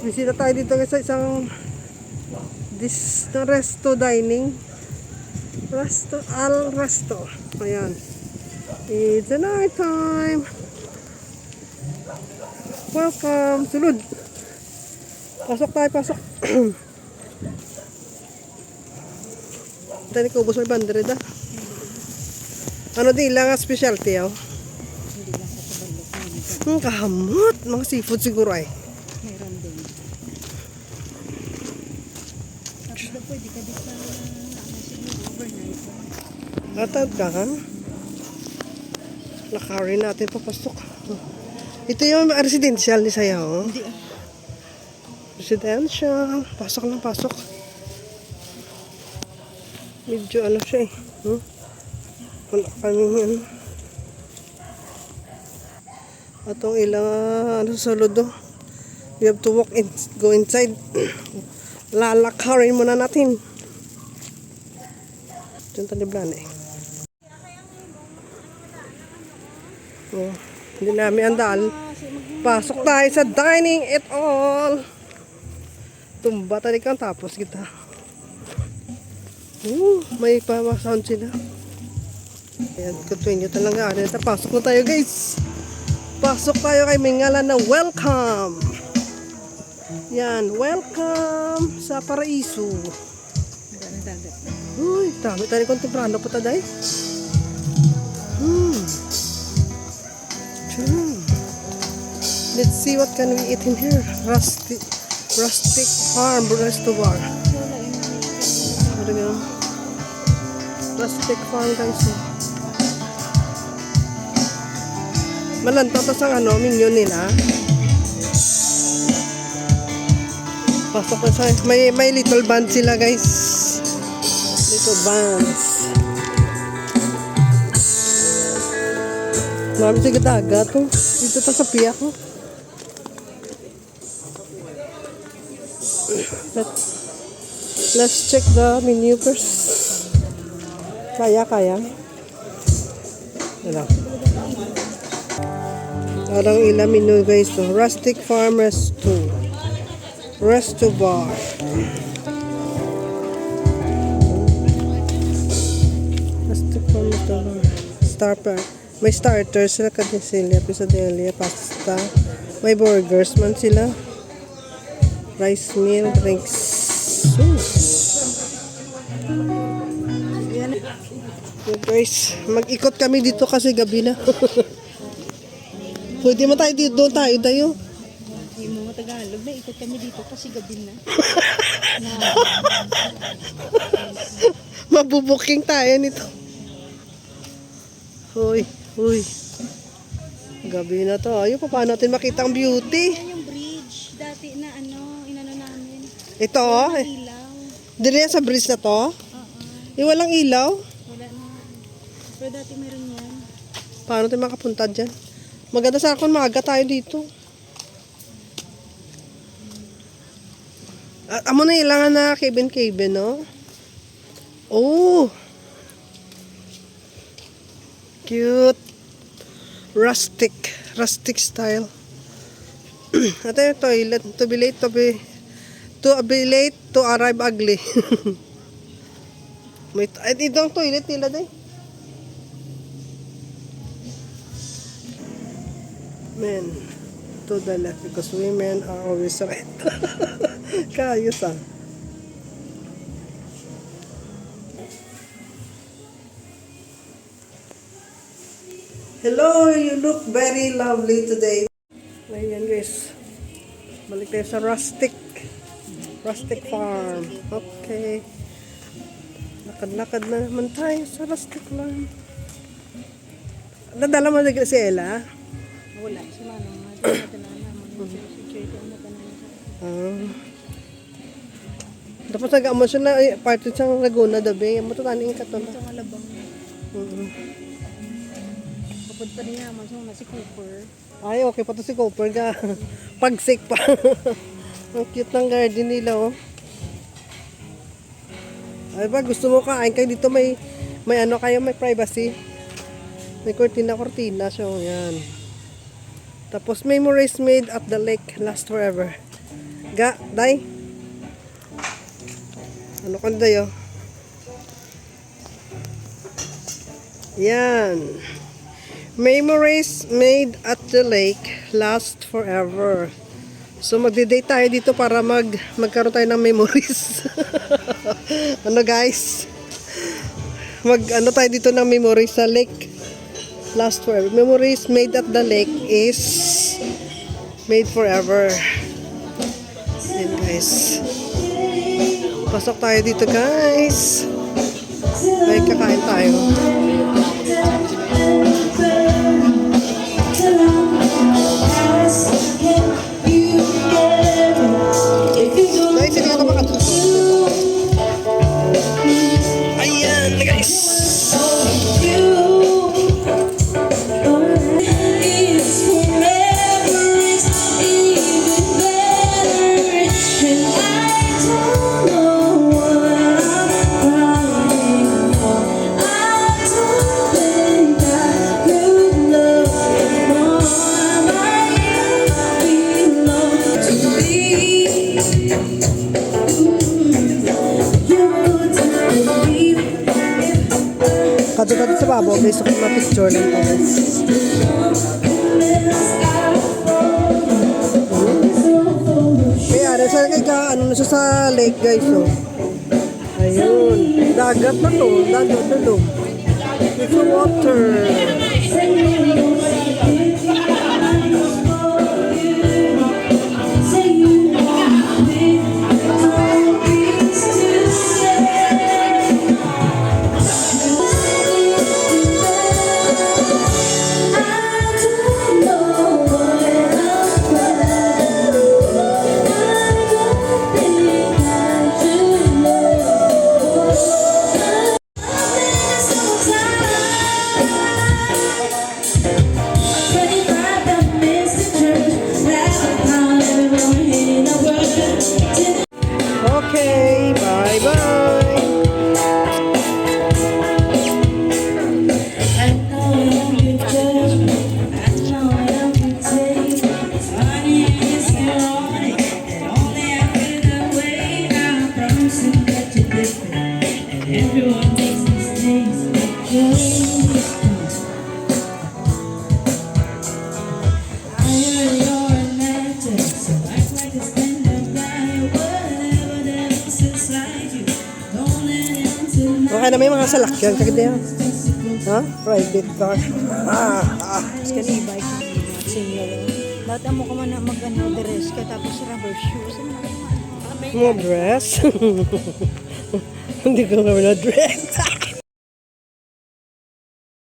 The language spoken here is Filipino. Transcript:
Bisita tayo dito sa isang resto dining. Resto. Ayan. It's a night time. Welcome. Sulod. Pasok tayo, pasok. Tani ko ubos may bandere da. Ano din lang specialty oh? Hindi lang sa tabalo. Kahamot. Mga seafood siguro ay. Meron din. Tapos na pwede ka din sa overnight. Atad ka ha? Nakari natin papasok. Ito yung residential ni saya oh. Hindi Residential. Pasok lang, pasok. Medyo ano siya eh. Wala kaming ano. Atong ilang ano sa lodo. We have to walk in, go inside. Lalakarin muna natin. Diyan tayo blana eh. Oh, hindi namin andal. Pasok tayo sa dining it all. Tumba tayo kang tapos kita. May pa-sound sila. Ayan, continue talaga. Pasok na tayo guys. Pasok tayo kay may ngalan na welcome. Yan, welcome sa Paraiso. Uy, dami tayo kontemplano pa taday. Let's see what can we eat in here. Rustic farm restaurant. Ano nga? Rustic farm guys. Malantaw tas ang ano, menu nila. Pasok na sa may little band sila guys. Little bands. Marami sa dagat to. Dito ta sa piyak ko. Let's check the menu first. Kaya. Wala. Parang ilang menu guys to. Rustic farm resto bar. Rustic farm resto bar. May starters sila, kadinsilya, pisadelia, pasta. May burgers man sila. Rice meal, drinks. So guys, mag-ikot kami dito kasi gabi na. Pwede mo tayo dito, doon tayo. Hindi mo Tagalog na ikot kami dito kasi gabi na. Mabubuking tayo nito. Hoy. Gabi na to. Ayun, paano natin makita ang beauty? Yan yung bridge. Dati na inano namin. Ito, Ilaw. dili yan sa bridge na to? Yung walang ilaw? Wala na. Pero dati meron yan. Paano tayo makapunta dyan? Maganda sa akin, maaga tayo dito. Amo na ilangan na cabin, no? Oh! Cute. Rustic style. Ito yung toilet. To be late, to arrive ugly. Ito ang toilet nila day. Men, to the left because women are always right. Kayos ah. Hello, you look very lovely today. Ayan guys. Balik tayo sa rustic farm. Okay. Lakad-lakad na naman tayo sa rustic farm. Nadala mo na si Ella? Wala. Si Manong. Nadala naman. Si Chito. Dapat nag-amo siya na part sa Laguna dabi. Amo to taning katon. Sa Malabang. Papunta niya naman si Cooper. Ay, okay pa to si Cooper ka. Pagsik pa. Ang cute ng garden nila, oh. Ay ba, gusto mo kain kayo dito, may ano kayo, may privacy. May kortina. So, yan. Tapos, memories made at the lake last forever. Day? Ano ka dayo? Yan. Memories made at the lake last forever. So magde-date tayo dito para magkaroon tayo ng memories. Ano guys? Ano tayo dito ng memories sa lake last forever. Memories made at the lake is made forever. Yan guys. Pasok tayo dito guys. Ay kakain tayo. Guys, hindi ka na makatuto. Ayan, guys. Kadto sa babo, guys, so kung ma-picture lang to guys. Kaya, nasa ano na siya sa lake guys, oh. Ayun, dagat na to, dagat na to. It's a water. Okay, bye-bye. Everyone makes mistakes. I heard you're an actor, so act like a stand-up guy. Whatever else inside you, don't let him tonight. Okay na may mga salakyan kagaya. Ha? Private car. Tapos ka na e-bike. Senior. Lahat mo ka man na mag-dress ka tapos rubber shoes. Ano naman? Mga dress. Hindi ko naman na dress.